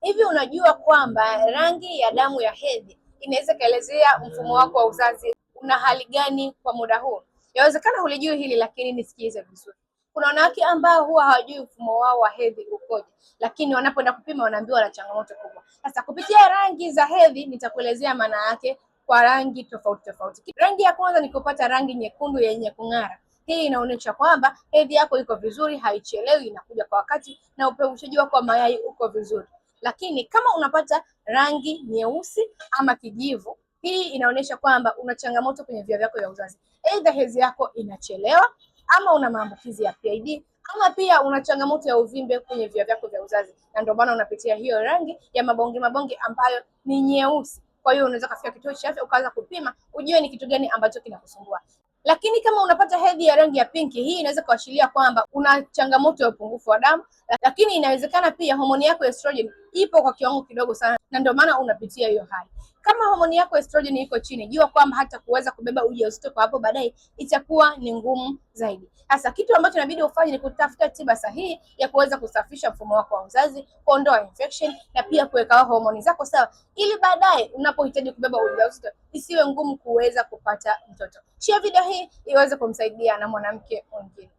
Hivi unajua kwamba rangi ya damu ya hedhi inaweza kaelezea mfumo wako wa uzazi una hali gani kwa muda huu? Yawezekana hulijui hili, lakini nisikize vizuri. Kuna wanawake ambao huwa hawajui mfumo wao wa hedhi ukoje, lakini wanapoenda kupima wanaambiwa wana changamoto kubwa. Sasa kupitia rangi za hedhi nitakuelezea maana yake kwa rangi tofauti tofauti. Rangi ya kwanza ni kupata rangi nyekundu yenye kung'ara. Hii inaonyesha kwamba hedhi yako iko vizuri, haichelewi, inakuja kwa wakati na upevushaji wako wa mayai uko vizuri. Lakini kama unapata rangi nyeusi ama kijivu, hii inaonyesha kwamba una changamoto kwenye via vyako vya uzazi. Aidha hedhi yako inachelewa, ama una maambukizi ya PID, ama pia una changamoto ya uvimbe kwenye via vyako vya uzazi, na ndio maana unapitia hiyo rangi ya mabonge ambayo ni nyeusi. Kwa hiyo unaweza kufika kituo cha afya ukaanza kupima ujue ni kitu gani ambacho kinakusumbua. Lakini kama unapata hedhi ya rangi ya pinki, hii inaweza kuashiria kwamba una changamoto ya upungufu wa damu, lakini inawezekana pia homoni yako estrogen ipo kwa kiwango kidogo sana, na ndio maana unapitia hiyo hali. Kama homoni yako estrogen iko chini, jua kwamba hata kuweza kubeba ujauzito kwa hapo baadaye itakuwa ni ngumu zaidi. Sasa kitu ambacho inabidi ufanye ni kutafuta tiba sahihi ya kuweza kusafisha mfumo wako wa uzazi, kuondoa infection na pia kuweka homoni zako sawa, ili baadaye unapohitaji kubeba ujauzito isiwe ngumu kuweza kupata mtoto. Share video hii iweze kumsaidia na mwanamke mwingine.